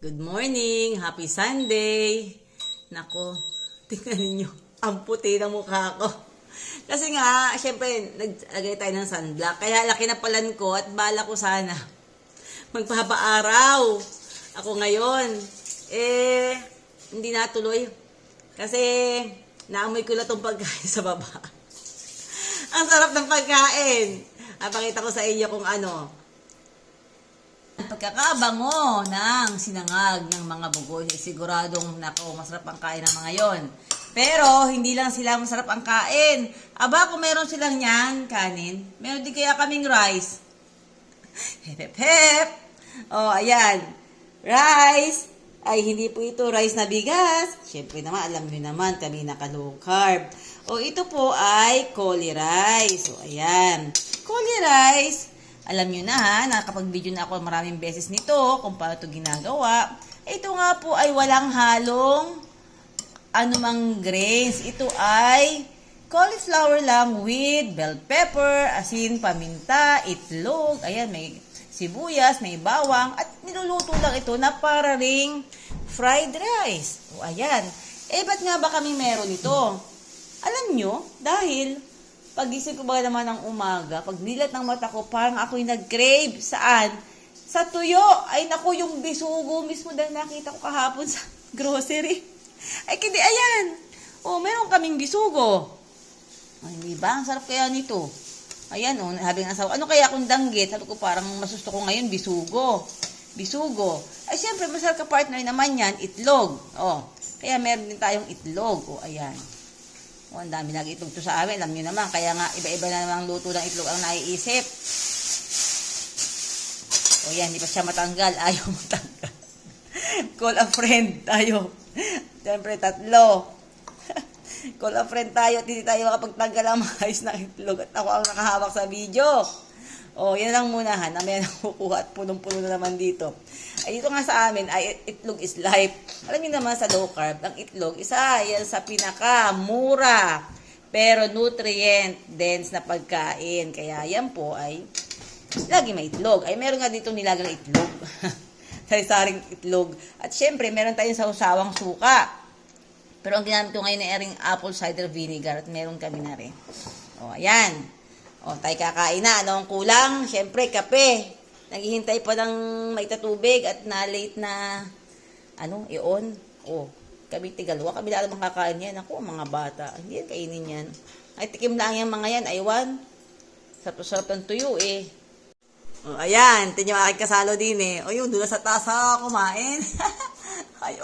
Good morning! Happy Sunday! Nako, tingnan ninyo, ang puti ng mukha ko. Kasi nga, syempre, naglagay tayo ng sunblock. Kaya laki na palan ko at bala ko sana magpapaaraw ako ngayon. Hindi natuloy. Kasi naamoy ko na itong pagkain sa baba. Ang sarap ng pagkain. Pakita ko sa inyo kung ano. Pagkakabango ng sinangag ng mga bugoy, siguradong masarap ang kain ng mga yon. Pero hindi lang sila masarap ang kain. Aba, kung meron silang yan, kanin, meron din kaya kaming rice. Hep, hep. Oh, ayan. Rice. Ay, hindi po ito rice na bigas. Siyempre naman, alam nyo naman, kami naka-low carb. O, ito po ay cauli rice. So, ayan. Cauli rice. Alam nyo na ha, nakapag-video na ako maraming beses nito kung paano ito ginagawa. Ito nga po ay walang halong anumang grains. Ito ay cauliflower lang with bell pepper, asin, paminta, itlog. Ayan, may sibuyas, may bawang. At niluluto lang ito na para ring fried rice. O ayan. Ba't nga ba kami meron ito? Alam nyo, dahil pagising ko ba naman ng umaga, pag nilat ng mata ko, parang ako'y nag-crave. Saan? Sa tuyo. Ay, naku, yung bisugo mismo dahil nakita ko kahapon sa grocery. Ay, hindi, ayan. O, meron kaming bisugo. Ay, hindi ba? Ang sarap kaya nito. Ayan, o, sabi ng asawa, ano kaya kung danggit? Sabi ko, parang masusto ko ngayon, bisugo. Bisugo. Ay, syempre, masarap ka partner naman yan, itlog. O, kaya meron din tayong itlog. O, ayan. O, ang dami lagi itlog to sa amin. Alam nyo naman, kaya nga iba-iba na namang luto ng itlog ang naiisip. O yan, di pa siya matanggal. Ayaw matanggal. Call a friend tayo. Siyempre, 3. Call a friend tayo at hindi tayo makapagtanggal ang maayos ng itlog. At ako ang nakahawak sa video. O, yan lang muna ha. Namaya na kukuha at punong-puno na naman dito. Ay, dito nga sa amin, ay itlog is life. Alam niyo naman sa low carb, ang itlog, isa yan sa pinaka-mura pero nutrient-dense na pagkain. Kaya yan po ay lagi may itlog. Ay, meron nga dito nilagang itlog. Sari-saring itlog. At syempre, meron tayong sausawang suka. Pero ang ginamit ko ngayon ay aring apple cider vinegar at meron kami na rin. O, ayan. O, tayo kakain na. Ano ang kulang? Syempre, kape. Naghihintay pa ng maitatubig at na-late na, i-on. O, kami tigalawa. Kami lang kakain yan. Ako, mga bata. Hindi yan kainin yan. Ay, tikim lang yung mga yan. Aywan. Sarap-sarap ng tuyo eh. O, ayan. Ito yung aking kasalo din eh. O, yun, doon sa tasa kumain. Ay,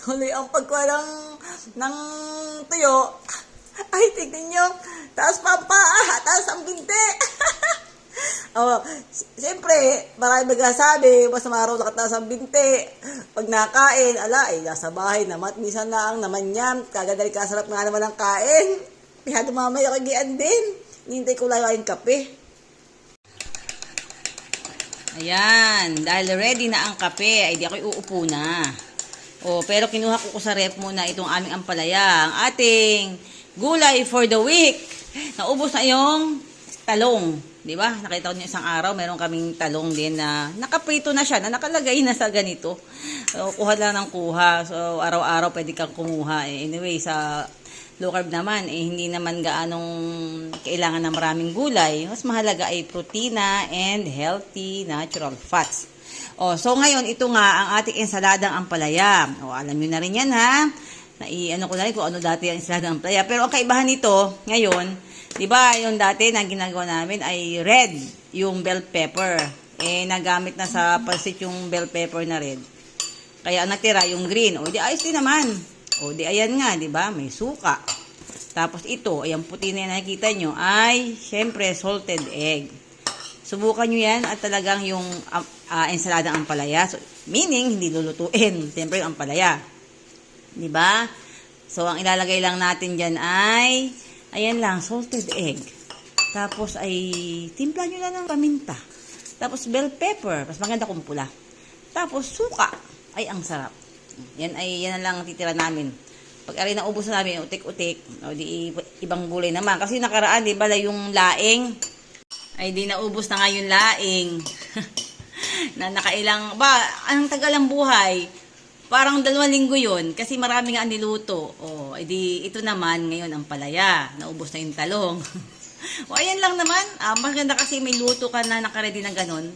tuloy ang pagkuha ng tuyo. Ay, tignan nyo. Taas pa ang paa. Taas ang binte. Siyempre, marami magsasabi, masama raw nakataas ang binte. Pag nakain, nasa bahay naman. Minsan lang naman yan. Kagadali kasarap nga naman ang kain. Kaya dumamay ako gian din. Nintay ko lang yung kape. Ayan, dahil ready na ang kape, ay di ako uupo na. Pero kinuha ko sa rep muna itong aming ampalaya. Ang ating gulay for the week. Naubos na yung talong. Diba? Nakita ko niyo isang araw, meron kaming talong din na nakaprito na siya, na nakalagay na sa ganito. So, kuha lang ng kuha. So, araw-araw pwede kang kumuha. Anyway, sa low carb naman, hindi naman gaanong kailangan ng maraming gulay. Mas mahalaga ay protina and healthy natural fats. So ngayon, ito nga ang ating ensaladang ampalaya. Alam niyo na rin yan ha. Ko na rin kung ano dati ang ensaladang ampalaya. Pero ang kaibahan nito, ngayon, diba, yung dati na ginagawa namin ay red, yung bell pepper. Nagamit na sa pansit yung bell pepper na red. Kaya ang natira yung green. Di ayos din naman. Di ayan nga, diba, may suka. Tapos ito, ayan puti na yung nakikita nyo, ay, syempre, salted egg. Subukan nyo yan at talagang yung ensaladang ampalaya. So, meaning, hindi lulutuin. Siyempre, yung ampalaya. Diba? So, ang ilalagay lang natin dyan ay ayan lang, salted egg. Tapos ay timpla nyo lang ng paminta. Tapos bell pepper. Mas maganda kung pula. Tapos suka. Ay, ang sarap. Yan lang ang titira namin. Pag aray na ubos namin, utik-utik. Di ibang gulay naman. Kasi nakaraan, di ba, yung laing. Ay, di naubos na nga yung laing. na nakailang, anong tagal ang buhay? Parang 2 linggo yun, kasi marami nga niluto. O, edi ito naman, ngayon ang palaya. Naubos na yung talong. O, ayan lang naman. Maganda kasi may luto ka na nakaredy na ganun.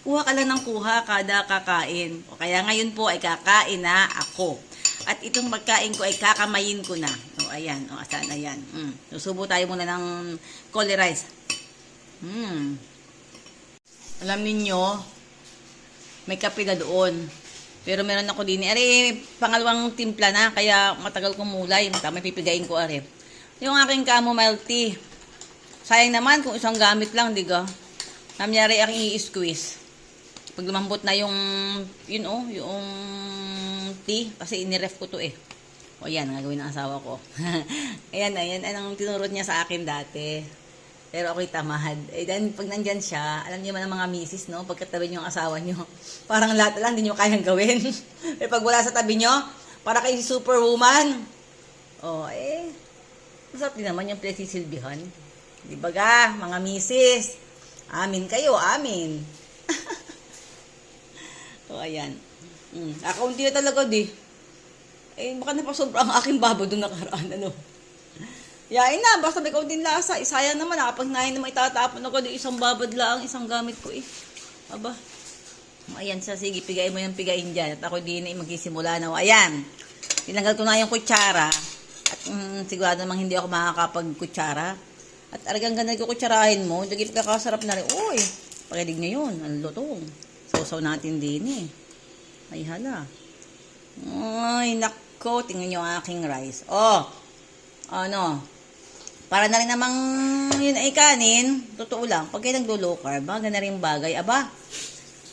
Kuha ka lang ng kuha kada kakain. O, kaya ngayon po ay kakain na ako. At itong pagkain ko ay kakamayin ko na. O, ayan. O, asan na yan. Susubo tayo muna ng cauli rice. Alam ninyo, may kape na doon. Pero meron ako din. Pangalawang timpla na, kaya matagal kumulay. May pipigain ko, yung aking chamomile tea. Sayang naman kung isang gamit lang, diga. Namyari aking i-squeeze. Pag lumambot na yung yung tea, kasi iniref ko to O yan, gagawin ng asawa ko. ayan, anong tinurot niya sa akin dati. Pero ako'y tamad. Then, pag nandyan siya, alam niyo man ang mga misis, no? Pagkatabi niyo ang asawa niyo, parang lahat lang, hindi niyo kayang gawin. Pero pag wala sa tabi niyo, para kayo si superwoman. Masarap din naman yung pinagsisilbihan. Di ba ga, mga misis? Amin kayo, amin. Ayan. Akaunti na talaga, di. Baka napasobra ang aking babo doon nakaraan, Yain na, basta may kaunting lasa. Sayang naman, kapag nahin naman itatapon ako, isang babad lang, isang gamit ko Aba. Ayan siya, sige, pigain mo yung pigain dyan. At ako din magsisimula na. Ayan. Tinanggal ko na yung kutsara. At sigurado namang hindi ako makakapag-kutsara. At aragang ganda ko kutsarahin mo, dagit kakasarap na rin. Uy, pakilig niya yun. Ang lutong. Sausaw natin din Ay, hala. Ay, nako. Tingnan nyo ang aking rice. Para na rin namang yun ay kanin, totoo lang, pag kayo naglo-low carb, ganda rin bagay,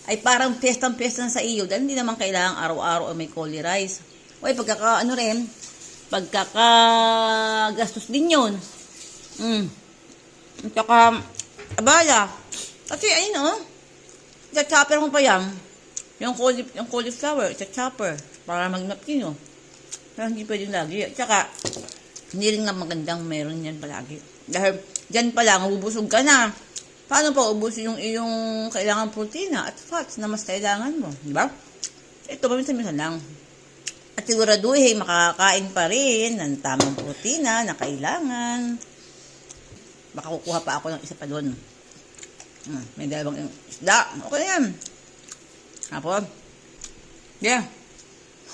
ay parang pestang-pesta sa iyo, dahil hindi naman kailangang araw-araw may cauli rice. Pagkakagastos din yun. Tsaka, abala. Kasi, chopper mo pa yan. Yung cauliflower, chopper, para mag-napkin yun. Pero hindi pwedeng lagi. Tsaka, hindi rin nga magandang meron yan palagi. Dahil dyan pa lang, ubusog ka na. Paano pa ubusin yung iyong kailangan protina at fats na mas kailangan mo? Diba? Ito, paminsan-minsan lang. At siguraduhin, makakain pa rin ng tamang protina na kailangan. Baka kukuha pa ako ng isa pa doon. May 2 isda. Okay na yan. Tapos,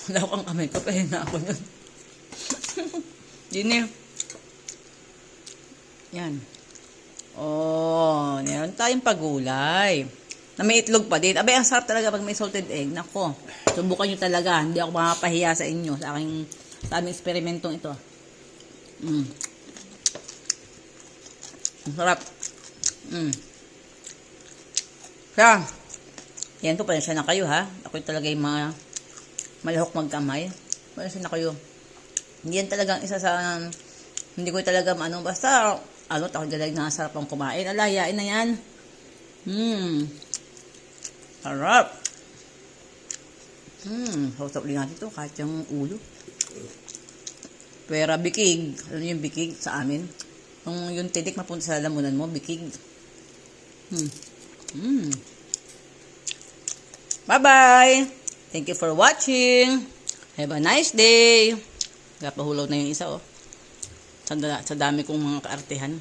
wala akong kamay ko, pahin na ako nun. Yan. Meron tayong pagulay. Na may itlog pa din. Ang sarap talaga pag may salted egg. Nako, subukan nyo talaga. Hindi ako makapahiya sa inyo. Sa aming eksperimentong ito. Ang sarap. Yan po, pasensya na kayo ha. Ako talaga yung mga malahok magkamay. Pasensya na kayo. Hindi yan talagang isa sa, hindi ko talaga basta, takot galag na sarap ang kumain. Alayain na yan. Sarap. Sausap din natin ito, kahit yung ulo. Pero bikig, alam niyo yung bikig sa amin? Yung titik mapunta sa lamunan mo, bikig. Bye-bye! Thank you for watching. Have a nice day. Kapahulaw na yung isa Sa dami kong mga kaartehan.